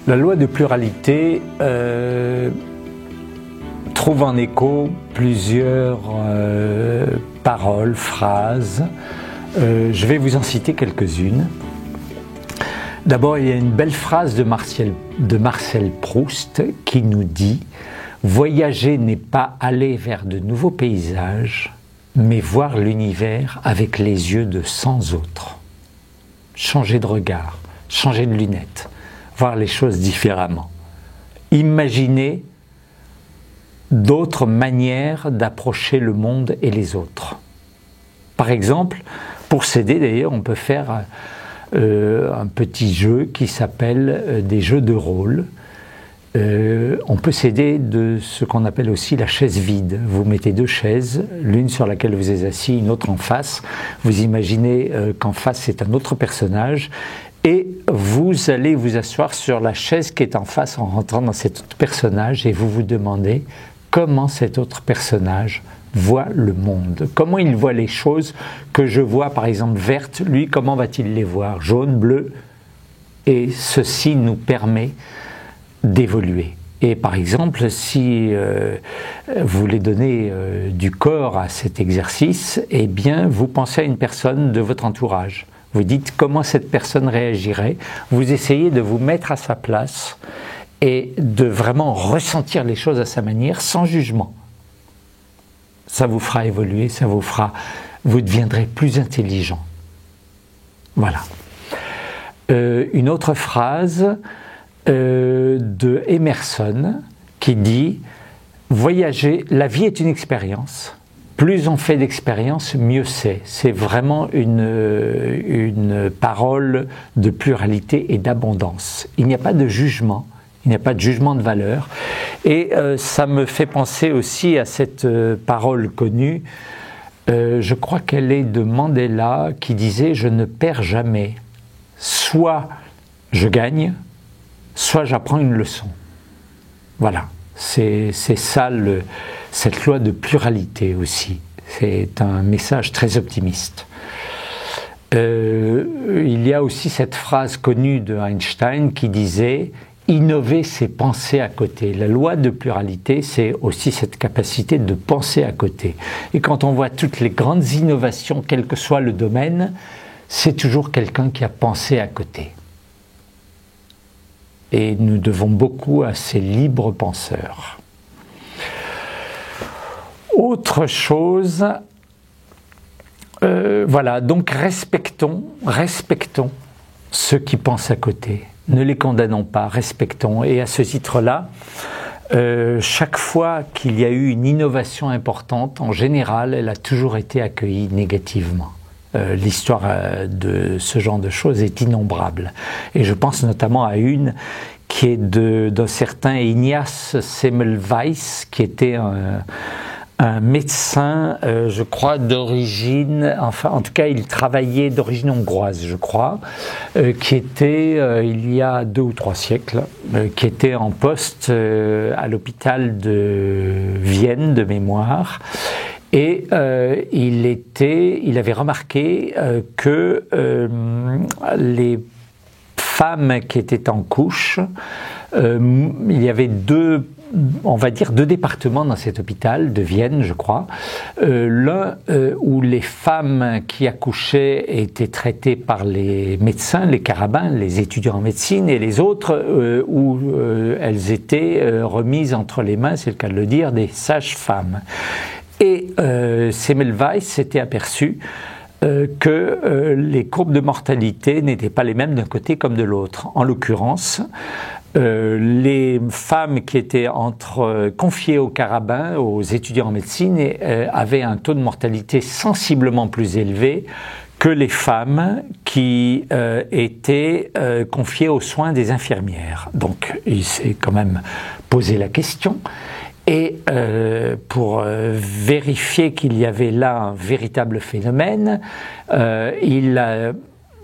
La loi de pluralité trouve en écho plusieurs paroles, phrases. Je vais vous en citer quelques-unes. D'abord, il y a une belle phrase de Marcel Proust qui nous dit « Voyager n'est pas aller vers de nouveaux paysages, mais voir l'univers avec les yeux de 100 autres. » Changer de regard, changer de lunettes, voir les choses différemment. Imaginer d'autres manières d'approcher le monde et les autres. Par exemple, pour s'aider d'ailleurs, on peut faire un petit jeu qui s'appelle des jeux de rôle. On peut s'aider de ce qu'on appelle aussi la chaise vide. Vous mettez deux chaises, l'une sur laquelle vous êtes assis, une autre en face. Vous imaginez qu'en face c'est un autre personnage et vous allez vous asseoir sur la chaise qui est en face en rentrant dans cet autre personnage et vous vous demandez comment cet autre personnage voit le monde, comment il voit les choses que je vois par exemple vertes, lui comment va-t-il les voir, jaune, bleu, et ceci nous permet d'évoluer. Et par exemple, si vous voulez donner du corps à cet exercice, eh bien vous pensez à une personne de votre entourage, vous dites comment cette personne réagirait, vous essayez de vous mettre à sa place et de vraiment ressentir les choses à sa manière sans jugement. Ça vous fera évoluer, vous deviendrez plus intelligent. Voilà. Une autre phrase de Emerson qui dit « Voyager, la vie est une expérience. Plus on fait d'expériences, mieux c'est. » C'est vraiment une parole de pluralité et d'abondance. Il n'y a pas de jugement. Il n'y a pas de jugement de valeur. Et ça me fait penser aussi à cette parole connue, je crois qu'elle est de Mandela, qui disait « Je ne perds jamais. Soit je gagne, soit j'apprends une leçon. » Voilà, c'est ça cette loi de pluralité aussi. C'est un message très optimiste. Il y a aussi cette phrase connue de Einstein qui disait « Innover, c'est penser à côté. » La loi de pluralité, c'est aussi cette capacité de penser à côté. Et quand on voit toutes les grandes innovations, quel que soit le domaine, c'est toujours quelqu'un qui a pensé à côté. Et nous devons beaucoup à ces libres penseurs. Autre chose, voilà, donc respectons ceux qui pensent à côté. Ne les condamnons pas, respectons. Et à ce titre-là, chaque fois qu'il y a eu une innovation importante, en général, elle a toujours été accueillie négativement. L'histoire de ce genre de choses est innombrable. Et je pense notamment à une qui est d'un certain Ignaz Semmelweis, qui était un médecin, je crois, d'origine, enfin, en tout cas, il travaillait d'origine hongroise, je crois, qui était, il y a 2 ou 3 siècles, qui était en poste à l'hôpital de Vienne, de mémoire, et il avait remarqué que les femmes qui étaient en couche, il y avait on va dire deux départements dans cet hôpital de Vienne, je crois. L'un où les femmes qui accouchaient étaient traitées par les médecins, les carabins, les étudiants en médecine, et les autres où elles étaient remises entre les mains, c'est le cas de le dire, des sages-femmes. Et Semmelweis s'était aperçu que les courbes de mortalité n'étaient pas les mêmes d'un côté comme de l'autre. En l'occurrence, les femmes qui étaient confiées aux carabins, aux étudiants en médecine, avaient un taux de mortalité sensiblement plus élevé que les femmes qui étaient confiées aux soins des infirmières. Donc il s'est quand même posé la question. Et pour vérifier qu'il y avait là un véritable phénomène, il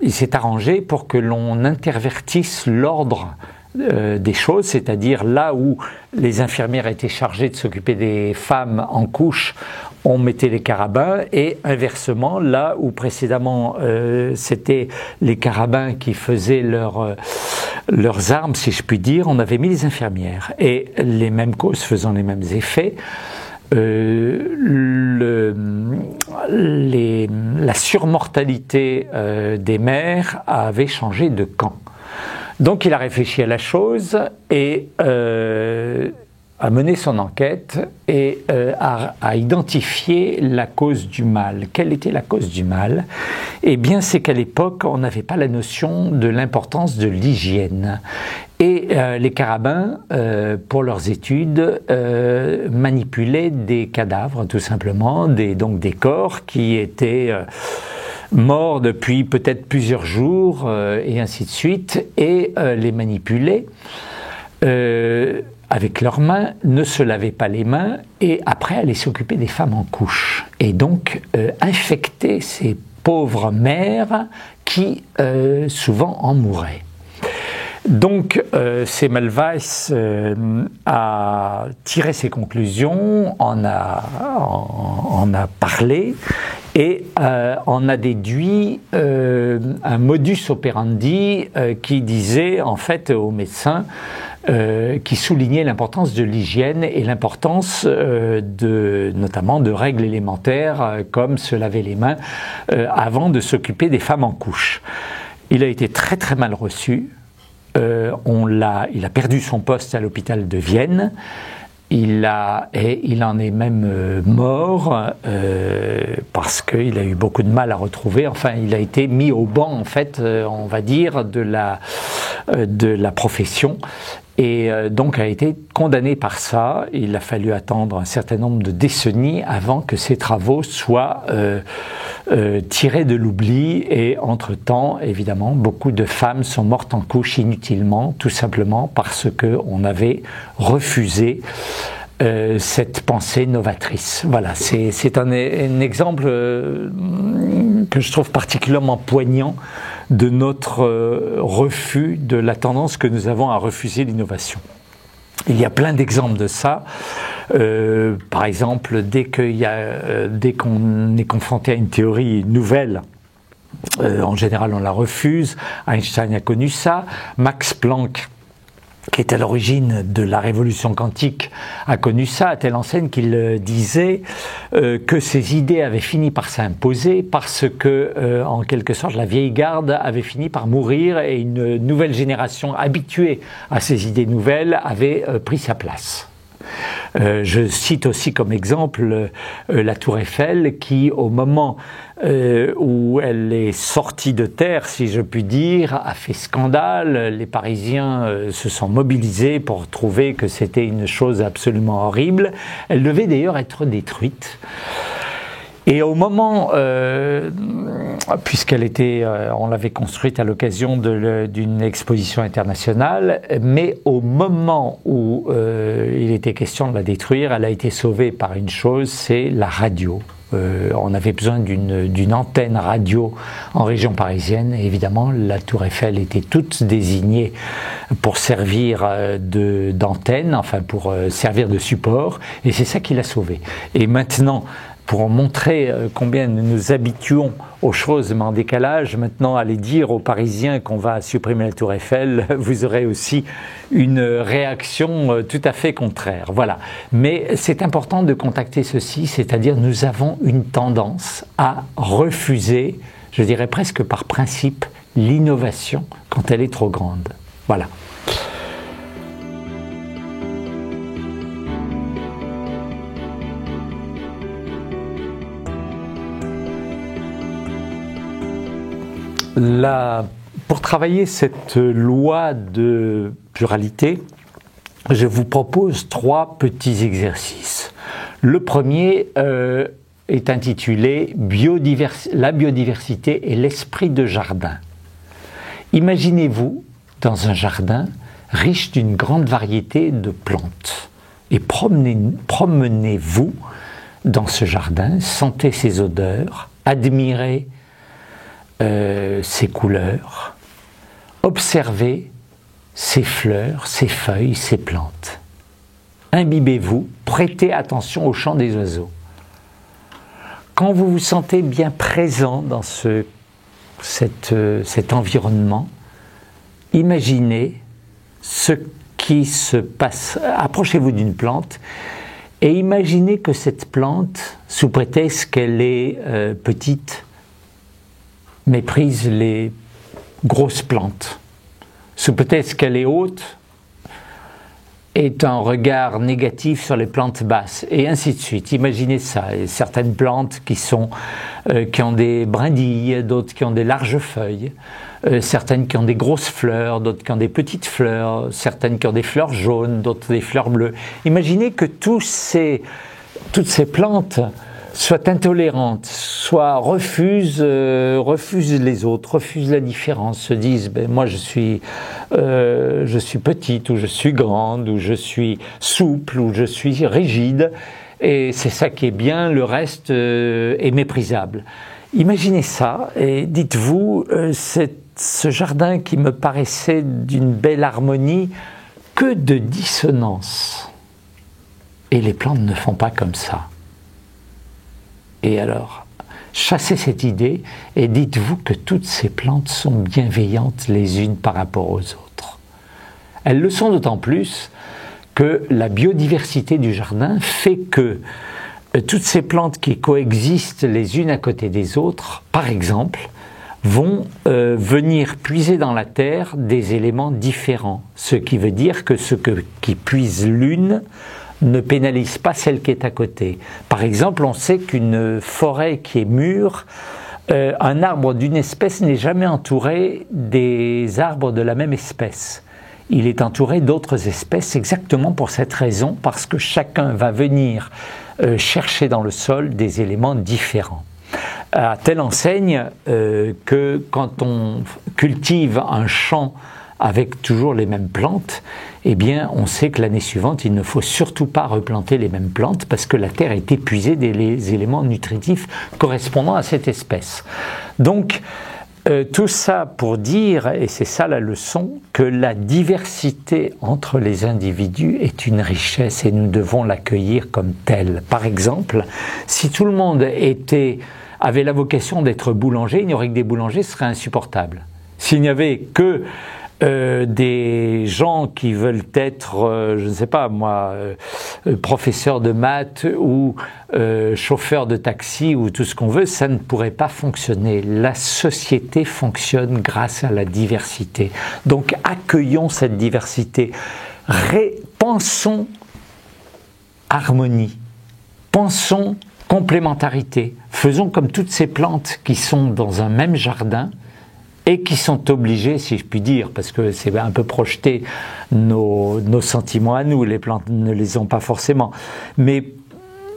s'est arrangé pour que l'on intervertisse l'ordre des choses, c'est-à-dire là où les infirmières étaient chargées de s'occuper des femmes en couche, on mettait les carabins, et inversement, là où précédemment c'était les carabins qui faisaient leurs armes, si je puis dire, on avait mis les infirmières. Et les mêmes causes faisant les mêmes effets, la surmortalité des mères avait changé de camp. Donc il a réfléchi à la chose et a mené son enquête et a identifié la cause du mal. Quelle était la cause du mal? Eh bien, c'est qu'à l'époque, on n'avait pas la notion de l'importance de l'hygiène. Et les carabins, pour leurs études, manipulaient des cadavres, tout simplement, donc des corps qui étaient morts depuis peut-être plusieurs jours, et ainsi de suite, et les manipulaient avec leurs mains, ne se lavaient pas les mains, et après allaient s'occuper des femmes en couche. Et donc infecter ces pauvres mères qui souvent en mouraient. Donc, Semmelweis a tiré ses conclusions, en a parlé et en a déduit un modus operandi qui disait en fait aux médecins, qui soulignait l'importance de l'hygiène et l'importance notamment de règles élémentaires comme se laver les mains avant de s'occuper des femmes en couche. Il a été très très mal reçu. Il a perdu son poste à l'hôpital de Vienne. Il en est même mort parce qu'il a eu beaucoup de mal à retrouver. Enfin, il a été mis au banc, en fait, on va dire, de la profession. Et donc a été condamné par ça. Il a fallu attendre un certain nombre de décennies avant que ses travaux soient tirés de l'oubli. Et entre-temps, évidemment, beaucoup de femmes sont mortes en couche inutilement, tout simplement parce qu'on avait refusé cette pensée novatrice. Voilà, c'est un exemple que je trouve particulièrement poignant de notre refus, de la tendance que nous avons à refuser l'innovation. Il y a plein d'exemples de ça. Par exemple, dès qu'on est confronté à une théorie nouvelle, en général on la refuse. Einstein a connu ça. Max Planck, qui est à l'origine de la révolution quantique, a connu ça à telle enseigne qu'il disait que ses idées avaient fini par s'imposer parce que, en quelque sorte, la vieille garde avait fini par mourir et une nouvelle génération habituée à ces idées nouvelles avait pris sa place. Je cite aussi comme exemple la Tour Eiffel qui, au moment où elle est sortie de terre, si je puis dire, a fait scandale. Les Parisiens se sont mobilisés pour trouver que c'était une chose absolument horrible. Elle devait d'ailleurs être détruite. Et au moment, puisqu'elle était, on l'avait construite à l'occasion d'une exposition internationale, mais au moment où il était question de la détruire, elle a été sauvée par une chose, c'est la radio. On avait besoin d'une antenne radio en région parisienne. Et évidemment, la Tour Eiffel était toute désignée pour servir d'antenne, enfin pour servir de support, et c'est ça qui l'a sauvée. Et maintenant, pour montrer combien nous nous habituons aux choses, mais en décalage, maintenant aller dire aux Parisiens qu'on va supprimer la Tour Eiffel, vous aurez aussi une réaction tout à fait contraire. Voilà. Mais c'est important de contacter ceci, c'est-à-dire nous avons une tendance à refuser, je dirais presque par principe, l'innovation quand elle est trop grande. Voilà. Pour travailler cette loi de pluralité, je vous propose 3 petits exercices. Le premier est intitulé « La biodiversité et l'esprit de jardin ». Imaginez-vous dans un jardin riche d'une grande variété de plantes et promenez-vous dans ce jardin, sentez ses odeurs, admirez ses couleurs, observez ses fleurs, ses feuilles, ses plantes. Imbibez-vous, prêtez attention au chant des oiseaux. Quand vous vous sentez bien présent dans cet environnement, imaginez ce qui se passe. Approchez-vous d'une plante et imaginez que cette plante, sous prétexte qu'elle est petite, méprise les grosses plantes. Sous prétexte qu'elle est haute, est un regard négatif sur les plantes basses, et ainsi de suite. Imaginez ça. Et certaines plantes qui ont des brindilles, d'autres qui ont des larges feuilles, certaines qui ont des grosses fleurs, d'autres qui ont des petites fleurs, certaines qui ont des fleurs jaunes, d'autres des fleurs bleues. Imaginez que toutes ces plantes soient intolérantes, refusent les autres, refusent la différence, se disent moi je suis petite, ou je suis grande, ou je suis souple, ou je suis rigide, et c'est ça qui est bien, le reste est méprisable. Imaginez ça et dites-vous, ce jardin qui me paraissait d'une belle harmonie, que de dissonance. Et les plantes ne font pas comme ça. Et alors, chassez cette idée et dites-vous que toutes ces plantes sont bienveillantes les unes par rapport aux autres. Elles le sont d'autant plus que la biodiversité du jardin fait que toutes ces plantes qui coexistent les unes à côté des autres, par exemple, vont venir puiser dans la terre des éléments différents. Ce qui veut dire que qui puise l'une ne pénalise pas celle qui est à côté. Par exemple, on sait qu'une forêt qui est mûre, un arbre d'une espèce n'est jamais entouré des arbres de la même espèce. Il est entouré d'autres espèces exactement pour cette raison, parce que chacun va venir chercher dans le sol des éléments différents. À telle enseigne que quand on cultive un champ avec toujours les mêmes plantes, eh bien, on sait que l'année suivante, il ne faut surtout pas replanter les mêmes plantes parce que la terre est épuisée des éléments nutritifs correspondant à cette espèce. Donc, tout ça pour dire, et c'est ça la leçon, que la diversité entre les individus est une richesse et nous devons l'accueillir comme telle. Par exemple, si tout le monde avait la vocation d'être boulanger, il n'y aurait que des boulangers, ce serait insupportable. S'il n'y avait que des gens qui veulent être, je ne sais pas moi, professeurs de maths ou chauffeurs de taxi ou tout ce qu'on veut, ça ne pourrait pas fonctionner. La société fonctionne grâce à la diversité. Donc accueillons cette diversité. Pensons harmonie. Pensons complémentarité. Faisons comme toutes ces plantes qui sont dans un même jardin et qui sont obligés, si je puis dire, parce que c'est un peu projeter nos sentiments à nous, les plantes ne les ont pas forcément, mais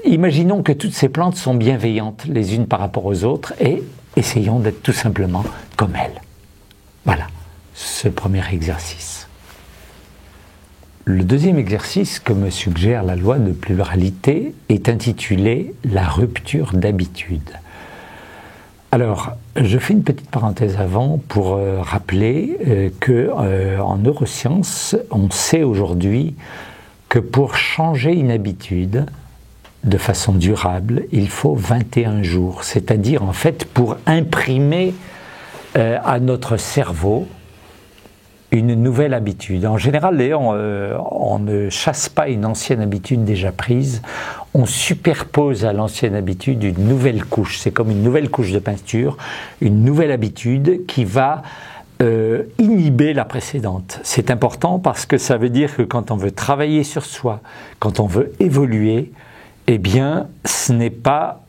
imaginons que toutes ces plantes sont bienveillantes les unes par rapport aux autres et essayons d'être tout simplement comme elles. Voilà, c'est le premier exercice. Le deuxième exercice que me suggère la loi de pluralité est intitulé « La rupture d'habitude ». Alors, je fais une petite parenthèse avant pour rappeler qu'en neurosciences, on sait aujourd'hui que pour changer une habitude de façon durable, il faut 21 jours. C'est-à-dire, en fait, pour imprimer à notre cerveau une nouvelle habitude. En général, d'ailleurs, on ne chasse pas une ancienne habitude déjà prise, on superpose à l'ancienne habitude une nouvelle couche. C'est comme une nouvelle couche de peinture, une nouvelle habitude qui va inhiber la précédente. C'est important parce que ça veut dire que quand on veut travailler sur soi, quand on veut évoluer, eh bien,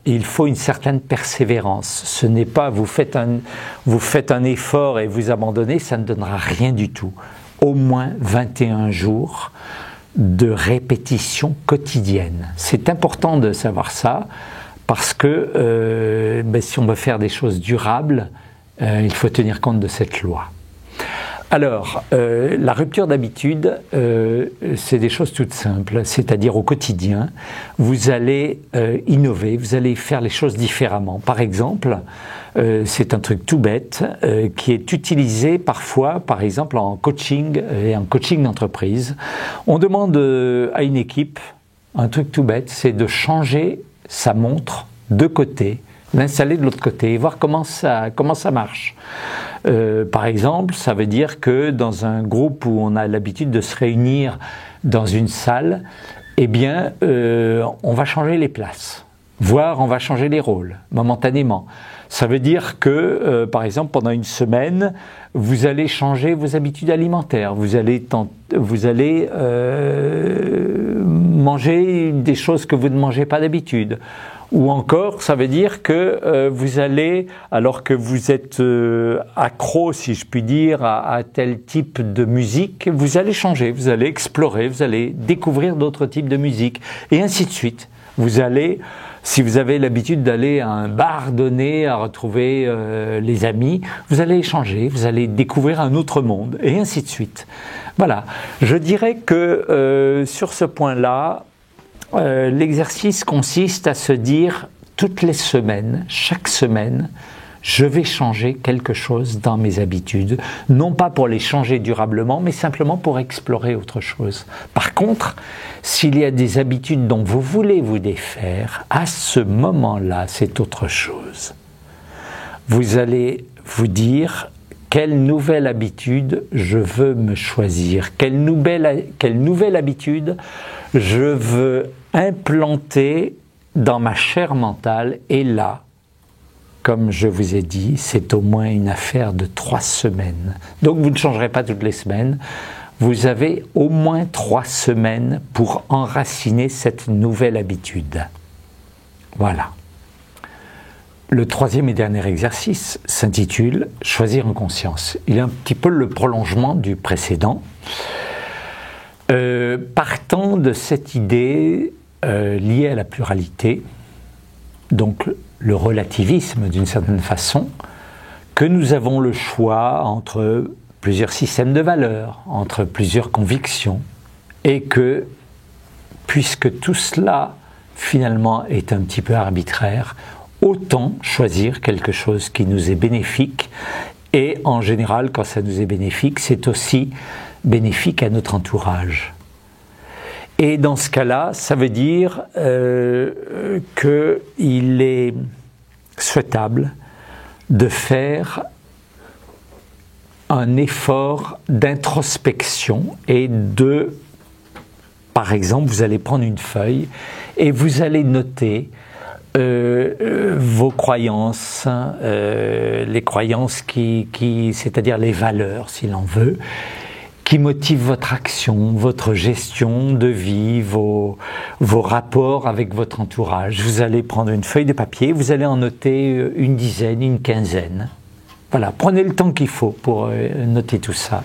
il faut une certaine persévérance. Ce n'est pas vous faites un effort et vous abandonnez, ça ne donnera rien du tout. Au moins 21 jours de répétition quotidienne. C'est important de savoir ça parce que si on veut faire des choses durables, il faut tenir compte de cette loi. Alors, la rupture d'habitude, c'est des choses toutes simples, c'est-à-dire au quotidien, vous allez innover, vous allez faire les choses différemment. Par exemple, c'est un truc tout bête qui est utilisé parfois, par exemple en coaching et en coaching d'entreprise. On demande à une équipe, un truc tout bête, c'est de changer sa montre de côté, l'installer de l'autre côté et voir comment ça marche. Par exemple, ça veut dire que dans un groupe où on a l'habitude de se réunir dans une salle, eh bien, on va changer les places, voire on va changer les rôles, momentanément. Ça veut dire que, par exemple, pendant une semaine, vous allez changer vos habitudes alimentaires, vous allez manger des choses que vous ne mangez pas d'habitude. Ou encore, ça veut dire que vous allez, alors que vous êtes accro, si je puis dire, à tel type de musique, vous allez changer, vous allez explorer, vous allez découvrir d'autres types de musique, et ainsi de suite. Vous allez, si vous avez l'habitude d'aller à un bar donné, à retrouver les amis, vous allez échanger, vous allez découvrir un autre monde, et ainsi de suite. Voilà, je dirais que sur ce point-là, l'exercice consiste à se dire toutes les semaines, chaque semaine, je vais changer quelque chose dans mes habitudes, non pas pour les changer durablement, mais simplement pour explorer autre chose. Par contre, s'il y a des habitudes dont vous voulez vous défaire, à ce moment-là, c'est autre chose. Vous allez vous dire quelle nouvelle habitude je veux me choisir, quelle nouvelle habitude je veux implanter dans ma chair mentale, et là, comme je vous ai dit, c'est au moins une affaire de 3 semaines. Donc vous ne changerez pas toutes les semaines, vous avez au moins 3 semaines pour enraciner cette nouvelle habitude. Voilà. Le troisième et dernier exercice s'intitule « Choisir en conscience ». Il est un petit peu le prolongement du précédent. Partant de cette idée liée à la pluralité, donc le relativisme d'une certaine façon, que nous avons le choix entre plusieurs systèmes de valeurs, entre plusieurs convictions, et que, puisque tout cela finalement est un petit peu arbitraire, autant choisir quelque chose qui nous est bénéfique, et en général, quand ça nous est bénéfique, c'est aussi bénéfique à notre entourage. Et dans ce cas-là, ça veut dire qu'il est souhaitable de faire un effort d'introspection et de, par exemple, vous allez prendre une feuille et vous allez noter vos croyances, les croyances c'est-à-dire les valeurs, si l'on veut, qui motive votre action, votre gestion de vie, vos rapports avec votre entourage. Vous allez prendre une feuille de papier, vous allez en noter une dizaine, une quinzaine. Voilà, prenez le temps qu'il faut pour noter tout ça.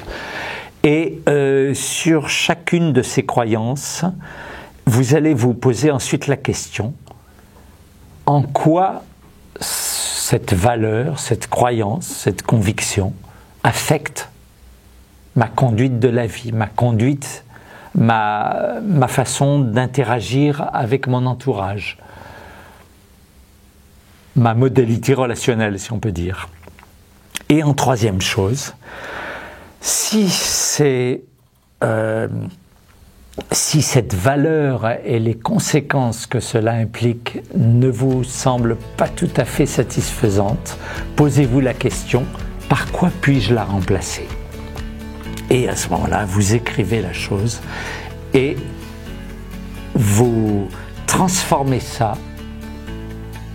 Et sur chacune de ces croyances, vous allez vous poser ensuite la question, en quoi cette valeur, cette croyance, cette conviction affecte ma conduite de la vie, ma conduite, ma façon d'interagir avec mon entourage, ma modalité relationnelle, si on peut dire. Et en troisième chose, si cette valeur et les conséquences que cela implique ne vous semblent pas tout à fait satisfaisantes, posez-vous la question, par quoi puis-je la remplacer ? Et à ce moment-là, vous écrivez la chose et vous transformez ça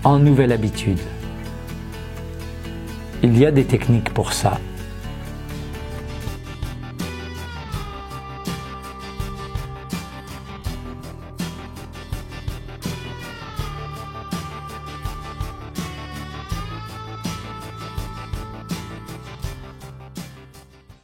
en nouvelle habitude. Il y a des techniques pour ça.